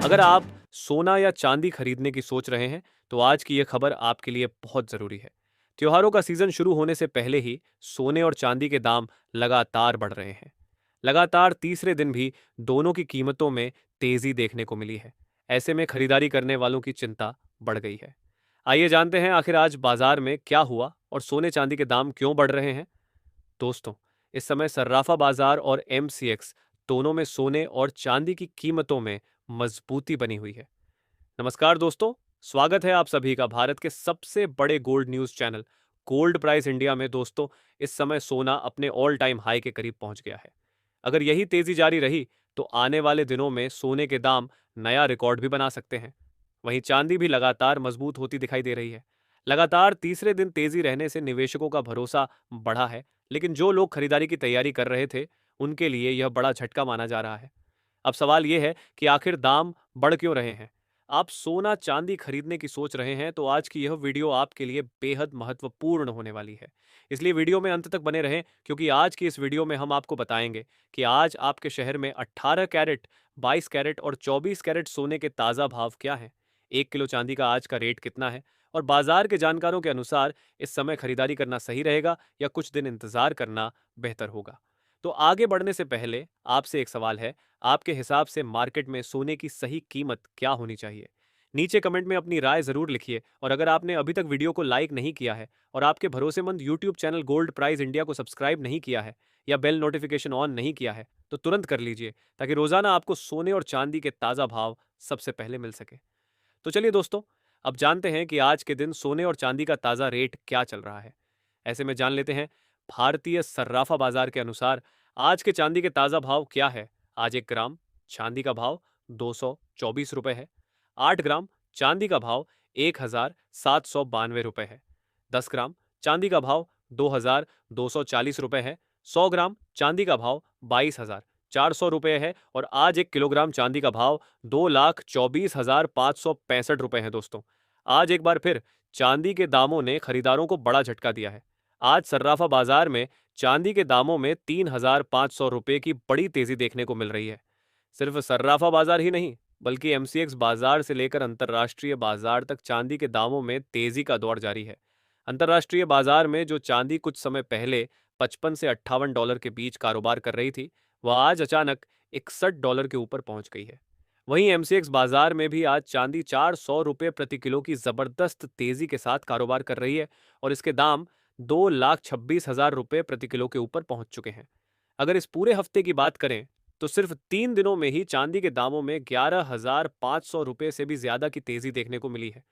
अगर आप सोना या चांदी खरीदने की सोच रहे हैं तो आज की यह खबर आपके लिए बहुत जरूरी है। त्योहारों का सीजन शुरू होने से पहले ही सोने और चांदी के दाम लगातार बढ़ रहे हैं। लगातार तीसरे दिन भी दोनों की कीमतों में तेजी देखने को मिली है। ऐसे में खरीदारी करने वालों की चिंता बढ़ गई है। आइए जानते हैं आखिर आज बाजार में क्या हुआ और सोने चांदी के दाम क्यों बढ़ रहे हैं। दोस्तों, इस समय सर्राफा बाजार और एमसीएक्स दोनों में सोने और चांदी की कीमतों में मजबूती बनी हुई है। नमस्कार दोस्तों, स्वागत है आप सभी का भारत के सबसे बड़े gold news channel gold price India में। दोस्तों, इस समय सोना अपने ऑल टाइम हाई के करीब पहुंच गया है। अगर यही तेजी जारी रही तो आने वाले दिनों में सोने के दाम नया रिकॉर्ड भी बना सकते हैं। वहीं चांदी भी लगातार मजबूत होती दिखाई दे रही है। लगातार तीसरे दिन तेजी रहने से निवेशकों का भरोसा बढ़ा है, लेकिन जो लोग खरीदारी की तैयारी कर रहे थे उनके लिए यह बड़ा झटका माना जा रहा है। अब सवाल यह है कि आखिर दाम बढ़ क्यों रहे हैं। आप सोना चांदी खरीदने की सोच रहे हैं तो आज की यह वीडियो आपके लिए बेहद महत्वपूर्ण होने वाली है। इसलिए वीडियो में अंत तक बने रहें, क्योंकि आज की इस वीडियो में हम आपको बताएंगे कि आज आपके शहर में 18 कैरेट, 22 कैरेट और 24 कैरेट सोने के ताज़ा भाव क्या हैं, 1 किलो चांदी का आज का रेट कितना है, और बाजार के जानकारों के अनुसार इस समय खरीदारी करना सही रहेगा या कुछ दिन इंतजार करना बेहतर होगा। तो आगे बढ़ने से पहले आपसे एक सवाल है, आपके हिसाब से मार्केट में सोने की सही कीमत क्या होनी चाहिए? नीचे कमेंट में अपनी राय जरूर लिखिए, और अगर आपने अभी तक वीडियो को लाइक नहीं किया है और आपके भरोसेमंद YouTube channel gold prize India को सब्सक्राइब नहीं किया है या बेल नोटिफिकेशन ऑन नहीं किया है तो तुरंत कर लीजिए, ताकि रोजाना आपको सोने और चांदी के ताजा भाव सबसे पहले मिल सके। तो चलिए दोस्तों, अब जानते हैं कि आज के दिन सोने और चांदी का ताजा रेट क्या चल रहा है। ऐसे में जान लेते हैं भारतीय सर्राफा बाजार के अनुसार आज के चांदी के ताजा भाव क्या है। आज 1 ग्राम चांदी का भाव 224 रुपए है। 8 ग्राम चांदी का भाव 1,792 रुपए है। 10 ग्राम चांदी का भाव 2,240 रुपए है। 100 ग्राम चांदी का भाव 22,400 रुपए है। और आज 1 किलोग्राम चांदी का भाव 2,24,565 रुपए है। दोस्तों, आज एक बार फिर चांदी के दामों ने खरीदारों को बड़ा झटका दिया है। आज सर्राफा बाजार में चांदी के दामों में 3,500 रुपए की बड़ी तेजी देखने को मिल रही है। सिर्फ सर्राफा बाजार ही नहीं, बल्कि एमसीएक्स बाजार से लेकर अंतर्राष्ट्रीय बाजार तक चांदी के दामों में तेजी का दौर जारी है। अंतर्राष्ट्रीय बाजार में जो चांदी कुछ समय पहले 55 से $58 के बीच कारोबार कर रही थी, वह आज अचानक $61 के ऊपर पहुंच गई है। वहीं एमसीएक्स बाजार में भी आज चांदी 400 रुपए प्रति किलो की जबरदस्त तेजी के साथ कारोबार कर रही है, और इसके दाम 2,26,000 रुपए प्रति किलो के ऊपर पहुंच चुके हैं। अगर इस पूरे हफ्ते की बात करें तो सिर्फ 3 दिनों में ही चांदी के दामों में 11,500 रुपए से भी ज्यादा की तेजी देखने को मिली है।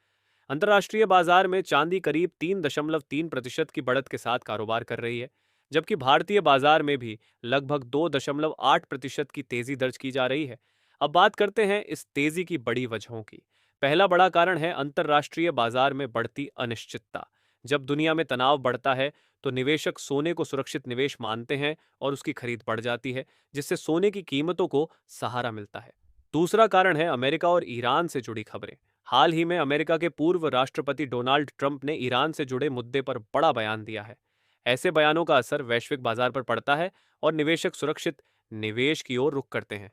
अंतर्राष्ट्रीय बाजार में चांदी करीब 3.3% की बढ़त के साथ कारोबार कर रही है, जबकि भारतीय बाजार में भी लगभग 2.8% की तेजी दर्ज की जा रही है। अब बात करते हैं इस तेजी की बड़ी वजहों की। पहला बड़ा कारण है अंतर्राष्ट्रीय बाजार में बढ़ती अनिश्चितता। जब दुनिया में तनाव बढ़ता है तो निवेशक सोने को सुरक्षित निवेश मानते हैं और उसकी खरीद बढ़ जाती है, जिससे सोने की कीमतों को सहारा मिलता है। दूसरा कारण है अमेरिका और ईरान से जुड़ी खबरें। हाल ही में अमेरिका के पूर्व राष्ट्रपति डोनाल्ड ट्रंप ने ईरान से जुड़े मुद्दे पर बड़ा बयान दिया है। ऐसे बयानों का असर वैश्विक बाजार पर पड़ता है और निवेशक सुरक्षित निवेश की ओर रुख करते हैं।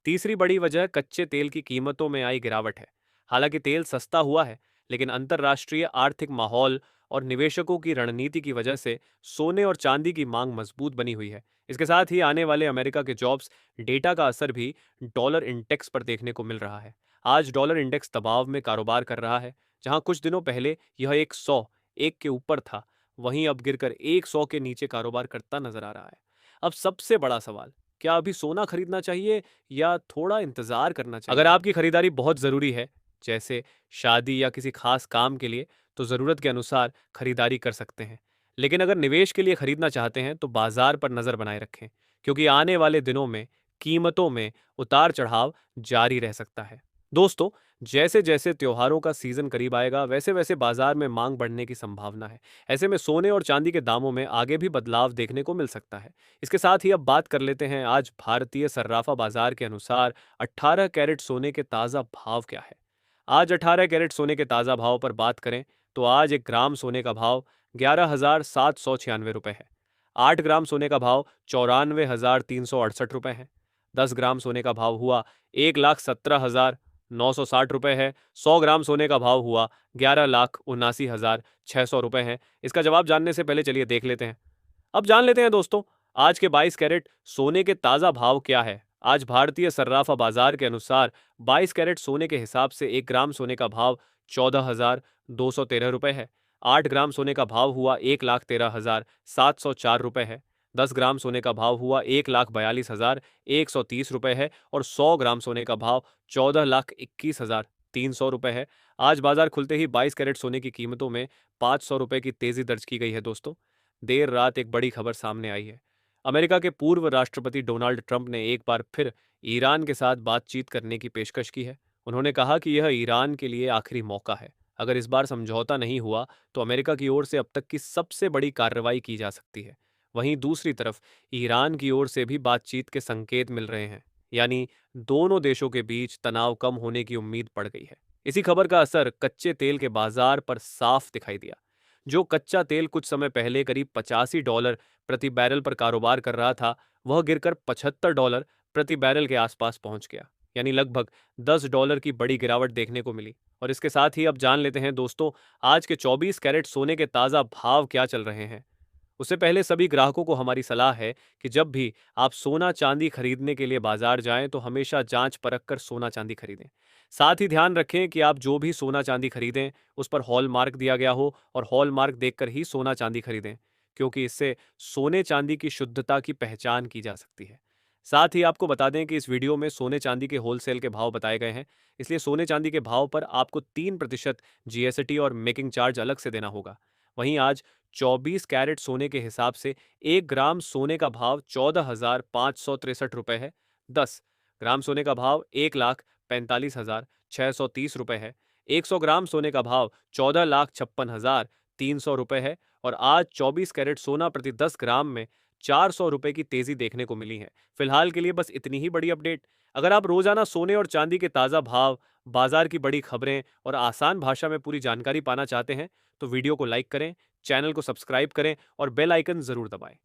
तीसरी बड़ी वजह कच्चे तेल की कीमतों में आई गिरावट है। हालांकि तेल सस्ता हुआ है, लेकिन अंतर्राष्ट्रीय आर्थिक माहौल और निवेशकों की रणनीति की वजह से सोने और चांदी की मांग मजबूत बनी हुई है। इसके साथ ही आने वाले अमेरिका के जॉब्स डेटा का असर भी डॉलर इंडेक्स पर देखने को मिल रहा है। आज डॉलर इंडेक्स दबाव में कारोबार कर रहा है। जहां कुछ दिनों पहले यह 100 के ऊपर था, वहीं अब गिरकर 100 के नीचे कारोबार करता नजर आ रहा है। अब सबसे बड़ा सवाल, क्या अभी सोना खरीदना चाहिए या थोड़ा इंतजार करना चाहिए? अगर आपकी खरीदारी बहुत जरूरी है, जैसे शादी या किसी खास काम के लिए, तो जरूरत के अनुसार खरीदारी कर सकते हैं। लेकिन अगर निवेश के लिए खरीदना चाहते हैं तो बाजार पर नजर बनाए रखें, क्योंकि आने वाले दिनों में कीमतों में उतार चढ़ाव जारी रह सकता है। दोस्तों, जैसे जैसे त्योहारों का सीजन करीब आएगा, वैसे वैसे बाजार में मांग बढ़ने की संभावना है। ऐसे में सोने और चांदी के दामों में आगे भी बदलाव देखने को मिल सकता है। इसके साथ ही अब बात कर लेते हैं आज भारतीय सर्राफा बाजार के अनुसार 18 कैरेट सोने के ताजा भाव क्या है। आज 18 कैरेट सोने के ताजा भाव पर बात करें तो आज 1 ग्राम सोने का भाव 11,796 रुपए है। 8 ग्राम सोने का भाव 94,368 रुपए है। 10 ग्राम सोने का भाव हुआ 1,17,000 ₹960 है। 100 ग्राम सोने का भाव हुआ 11,79,600 है। इसका जवाब जानने से पहले चलिए देख लेते हैं। अब जान लेते हैं दोस्तों, आज के 22 कैरेट सोने के ताज़ा भाव क्या है। आज भारतीय सर्राफा बाजार के अनुसार 22 कैरेट सोने के हिसाब से 1 ग्राम सोने का भाव 14,213 है। 8 ग्राम सोने का भाव हुआ 1,13,704 है। 10 ग्राम सोने का भाव हुआ 1,42,130 है और 100 ग्राम सोने का भाव 14,21,300 है। आज बाजार खुलते ही 22 कैरेट सोने की कीमतों में 500 रुपए की तेजी दर्ज की गई है दोस्तों। देर रात एक बड़ी खबर सामने आई है। अमेरिका के पूर्व राष्ट्रपति डोनाल्ड ट्रंप ने एक बार फिर ईरान के साथ बातचीत करने की पेशकश की है। उन्होंने कहा कि यह ईरान के लिए आखिरी मौका है। अगर इस बार समझौता नहीं हुआ तो अमेरिका की ओर से अब तक की सबसे बड़ी कार्रवाई की जा सकती है। वहीं दूसरी तरफ ईरान की ओर से भी बातचीत के संकेत मिल रहे हैं, यानी दोनों देशों के बीच तनाव कम होने की उम्मीद पड़ गई है। इसी खबर का असर कच्चे तेल के बाजार पर साफ दिखाई दिया। जो कच्चा तेल कुछ समय पहले करीब $85 प्रति बैरल पर कारोबार कर रहा था, वह गिरकर $75 प्रति बैरल के आसपास पहुंच गया, यानी लगभग $10 की बड़ी गिरावट देखने को मिली। और इसके साथ ही अब जान लेते हैं दोस्तों, आज के 24 कैरेट सोने के ताज़ा भाव क्या चल रहे हैं। उससे पहले सभी ग्राहकों को हमारी सलाह है कि जब भी आप सोना चांदी खरीदने के लिए बाजार जाएं तो हमेशा जांच परख कर सोना चांदी खरीदें। साथ ही ध्यान रखें कि आप जो भी सोना चांदी खरीदें उस पर हॉल मार्क दिया गया हो और हॉल मार्क देखकर ही सोना चांदी खरीदें, क्योंकि इससे सोने चांदी की शुद्धता की पहचान की जा सकती है। साथ ही आपको बता दें कि इस वीडियो में सोने चांदी के होलसेल के भाव बताए गए हैं, इसलिए सोने चांदी के भाव पर आपको 3% जीएसटी और मेकिंग चार्ज अलग से देना होगा। वहीं आज 24 कैरेट सोने के हिसाब से 1 ग्राम सोने का भाव 14,563 है। 10 ग्राम सोने का भाव 1,45,630 है। 100 ग्राम सोने का भाव 14,56,300 है और आज 24 कैरेट सोना प्रति 10 ग्राम में 400 रुपए की तेजी देखने को मिली है। फिलहाल के लिए बस इतनी ही बड़ी अपडेट। अगर आप रोजाना सोने और चांदी के ताज़ा भाव, बाजार की बड़ी खबरें और आसान भाषा में पूरी जानकारी पाना चाहते हैं तो वीडियो को लाइक करें, चैनल को सब्सक्राइब करें और बेल आइकन जरूर दबाएं।